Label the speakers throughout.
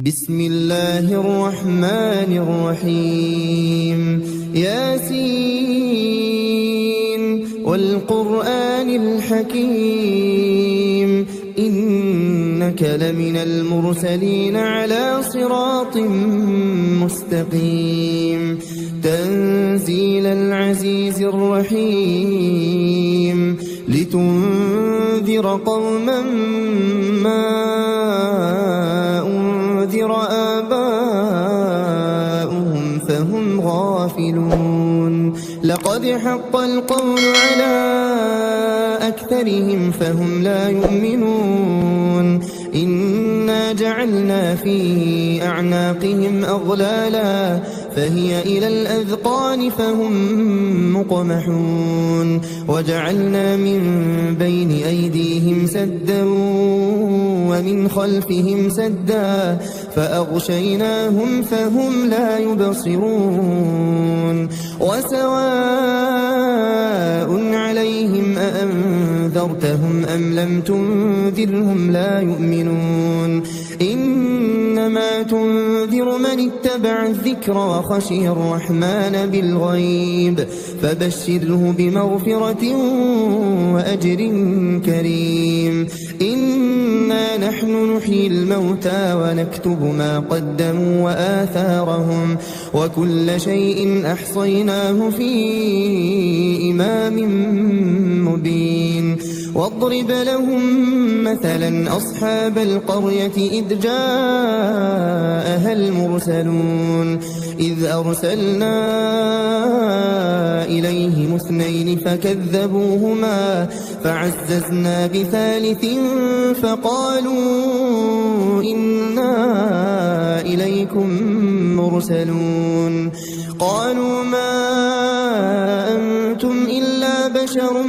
Speaker 1: بسم الله الرحمن الرحيم ياسين والقرآن الحكيم إنك لمن المرسلين على صراط مستقيم تنزيل العزيز الرحيم لتنذر قوما ما أنذر آباؤهم فهم غافلون لقد حق القول على أكثرهم فهم لا يؤمنون إنا جعلنا في أعناقهم أغلالا فهي إلى الأذقان فهم مقمحون وجعلنا من بين أيديهم سدا ومن خلفهم سدا فأغشيناهم فهم لا يبصرون وسواء عليهم أأنذرتهم أم لم تنذرهم لا يؤمنون إنما تنذر من اتبع الذكر وخشي الرحمن بالغيب فبشره بمغفرة وأجر كريم إنا نحن نحيي الموتى ونكتب ما قدموا وآثارهم وكل شيء أحصيناه في إمام مبين واضرب لهم مثلا أصحاب القرية إذ جاءها المرسلون إذ أرسلنا إليهم اثنين فكذبوهما فعززنا بثالث فقالوا إنا إليكم مرسلون قالوا ما أنتم إلا بشر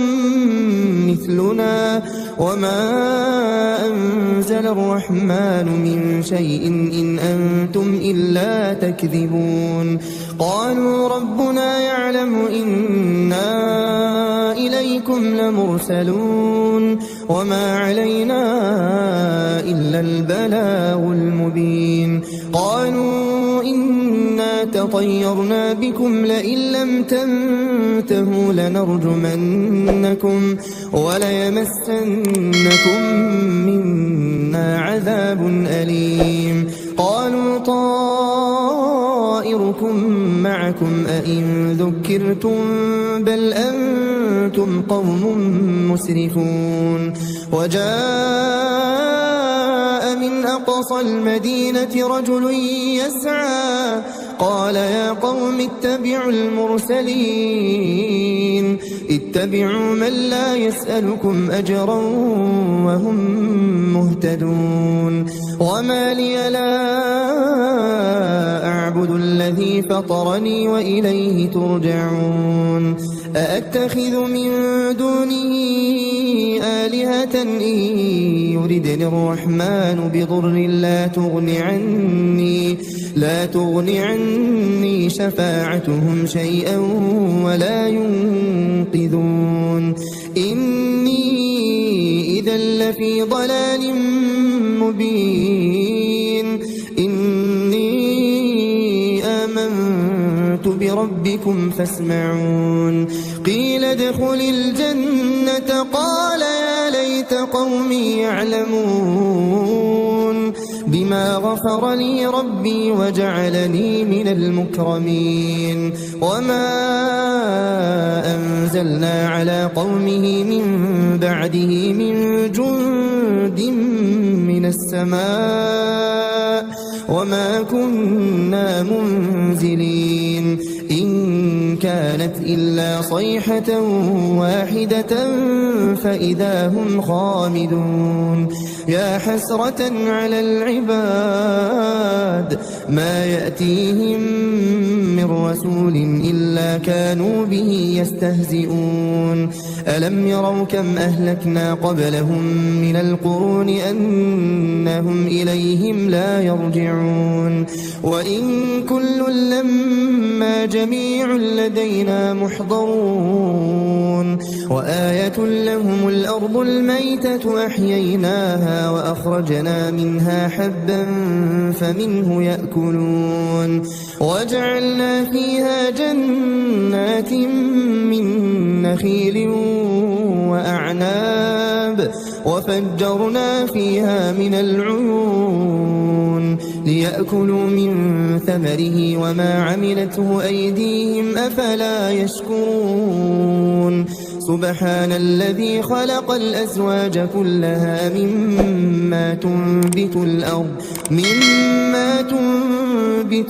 Speaker 1: مثلنا وما أنزل الرحمن من شيء إن أنتم إلا تكذبون قالوا ربنا يعلم إنا إليكم لمرسلون وما علينا إلا البلاغ المبين قالوا إنا تطيرنا بكم لئن لم تنتهوا لنرجمنكم وليمسنكم منا عذاب أليم قالوا طائركم معكم أئن ذكرتم بل أنتم قوم مسرفون وجاء من أقصى المدينة رجل يسعى قال يا قوم اتبعوا المرسلين اتبعوا من لا يسألكم أجرا وهم مهتدون وما لي لا أعبد الذي فطرني وإليه ترجعون أأتخذ من دونه آلهة إن يردني الرحمن بضر لا تغني عني شفاعتهم شيئا ولا ينقذون إني إذا لفي ضلال مبين إني آمنت بربكم فاسمعون قيل ادخل الجنة قال يا ليت قومي يعلمون بما غفر لي ربي وجعلني من المكرمين وما أنزلنا على قومه من بعده من جند من السماء وما كنا منزلين إن كانت إلا صيحة واحدة فإذا هم خامدون يا حسرة على العباد ما يأتيهم من رسول إلا كانوا به يستهزئون ألم يروا كم أهلكنا قبلهم من القرون أنهم إليهم لا يرجعون وإن كل لما جميع لدينا لدينا محضرون وآية لهم الأرض الميتة أحييناها وأخرجنا منها حبا فمنه يأكلون وجعلنا فيها جنات من نخيل وأعناب وفجرنا فيها من العيون ليأكلوا من ثمره وما عملته أيديهم أفلا يشكرون سبحان الذي خلق الأزواج كلها مما تنبت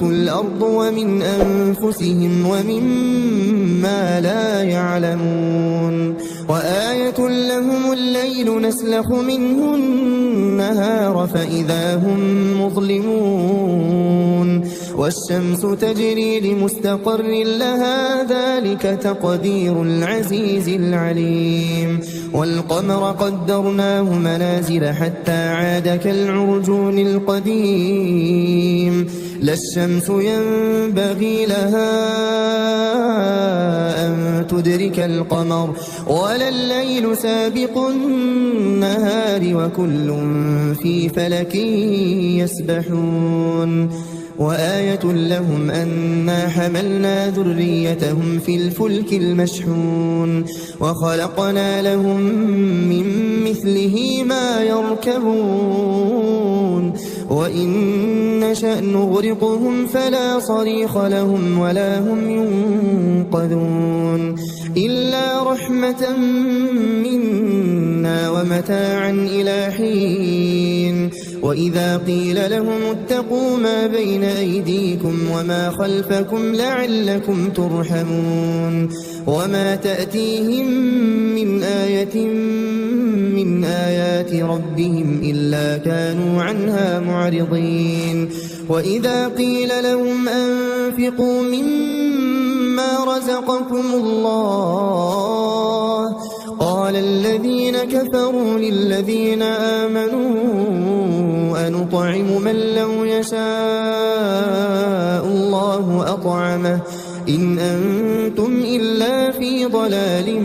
Speaker 1: الأرض ومن أنفسهم ومما لا يعلمون وآية لهم الليل نسلخ منه النهار فإذا هم مظلمون والشمس تجري لمستقر لها ذلك تقدير العزيز العليم والقمر قدرناه منازل حتى عاد كالعرجون القديم لا الشمس ينبغي لها أن تدرك القمر ولا الليل سابق النهار وكل في فلك يسبحون وآية لهم أنا حملنا ذريتهم في الفلك المشحون وخلقنا لهم من مثله ما يركبون وإن نشأ نغرقهم فلا صريخ لهم ولا هم ينقذون إلا رحمة منا ومتاعا إلى حين وإذا قيل لهم اتقوا ما بين أيديكم وما خلفكم لعلكم ترحمون وما تأتيهم من آية من آيات ربهم إلا كانوا عنها معرضين وإذا قيل لهم أنفقوا مما رزقكم الله قال الذين كفروا للذين آمنوا أنطعم من لو يشاء الله أطعمه إن أنتم إلا في ضلال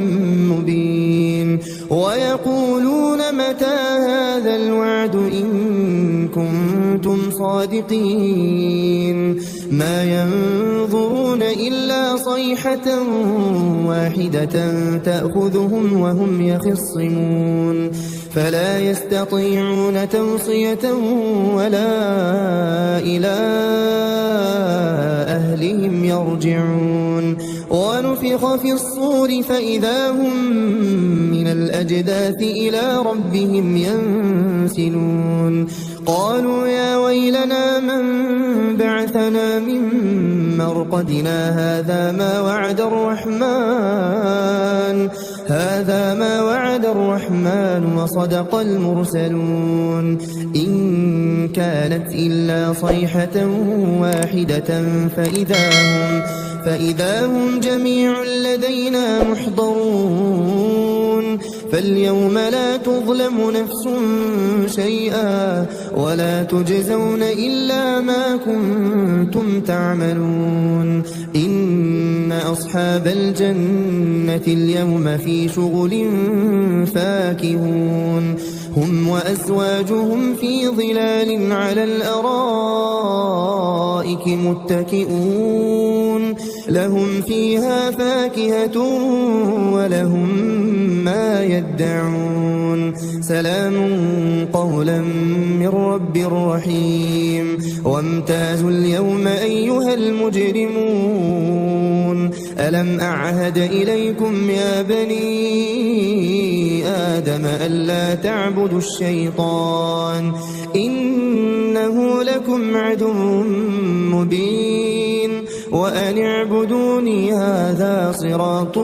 Speaker 1: مبين ويقولون متى هذا الوعد إن كنتم صادقين ما ينظرون إلا صيحة واحدة تأخذهم وهم يخصمون فلا يستطيعون توصية ولا إلى أهلهم يرجعون ونفخ في الصور فإذا هم من الأجداث إلى ربهم ينسلون قالوا يا ويلنا من بعثنا من مرقدنا هذا ما وعد الرحمن وصدق المرسلون إن كانت إلا صيحة واحدة فإذا هم جميع لدينا محضرون فاليوم لا تظلم نفس شيئا ولا تجزون إلا ما كنتم تعملون إن أصحاب الجنة اليوم في شغل فاكهون هم وأزواجهم في ظلال على الأرائك متكئون لهم فيها فاكهة ولهم ما يدعون سلام قولا من رب رحيم وامتازوا اليوم أيها المجرمون ألم أعهد إليكم يا بني آدم ألا تعبدوا الشيطان إنه لكم عدو مبين وأن اعبدوني هذا صراط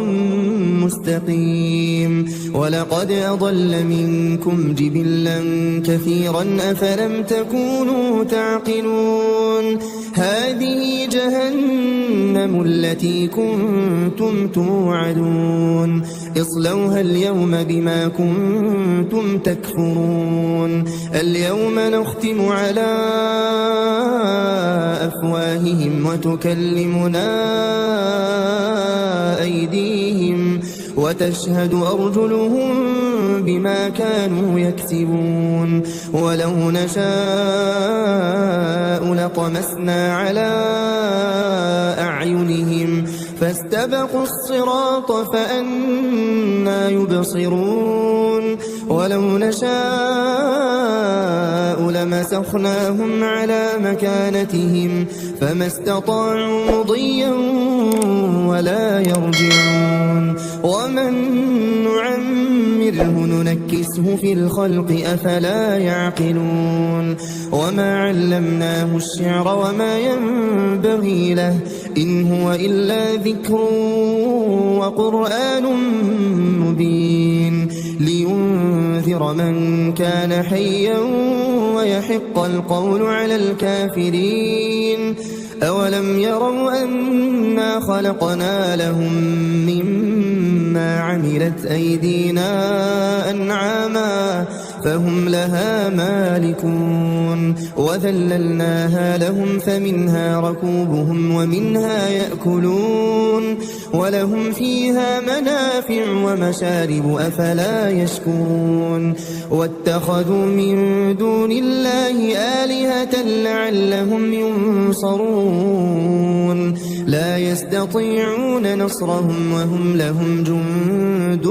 Speaker 1: مستقيم ولقد أضل منكم جبلا كثيرا أفلم تكونوا تعقلون هذه جهنم التي كنتم توعدون اصلوها اليوم بما كنتم تكفرون اليوم نختم على أفواههم وتكلمنا أيديهم وتشهد أرجلهم بما كانوا يكسبون ولو نشاء لطمسنا على أعينهم فاستبقوا الصراط فأنى يبصرون ولو نشاء لمسخناهم على مكانتهم فما استطاعوا مضيا ولا يرجعون ومن نعمره ننكسه في الخلق أفلا يعقلون وما علمناه الشعر وما ينبغي له إن هو إلا ذكر وقرآن مبين لينذر من كان حيا ويحق القول على الكافرين أولم يروا أنا خلقنا لهم مما عملت أيدينا أنعاما فهم لها مالكون وذللناها لهم فمنها ركوبهم ومنها يأكلون ولهم فيها منافع ومشارب أفلا يشكرون واتخذوا من دون الله آلهة لعلهم ينصرون لا يستطيعون نصرهم وهم لهم جند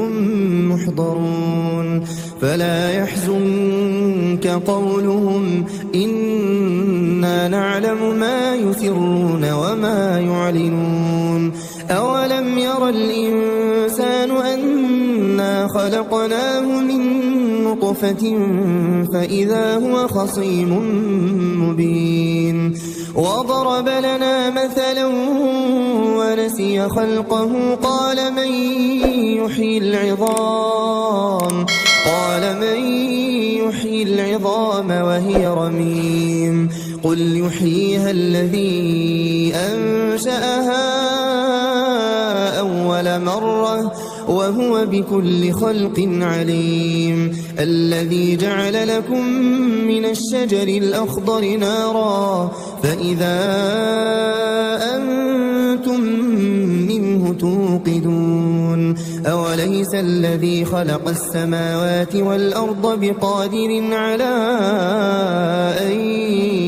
Speaker 1: محضرون فلا يحزنك قولهم إنا نعلم ما يسرون وما يعلنون أولم ير الإنسان أنا خلقناه من نطفة فإذا هو خصيم مبين وضرب لنا مثلا ونسي خلقه قال من يحيي العظام وهي رميم قل يحييها الذي أنشأها أول مرة وهو بكل خلق عليم الذي جعل لكم من الشجر الأخضر نارا فإذا أنتم منه توقدون أوليس الذي خلق السماوات والأرض بقادر على أن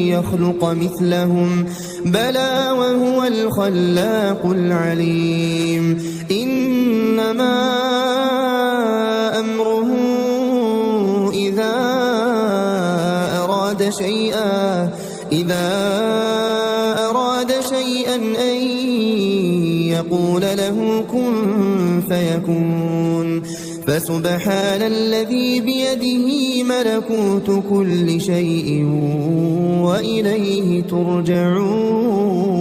Speaker 1: يخلق مثلهم بلى وهو الخلاق العليم إنما أمره إذا أراد شيئا أن يقول له كن فيكون فسبحان الذي بيده ملكوت كل شيء وإليه ترجعون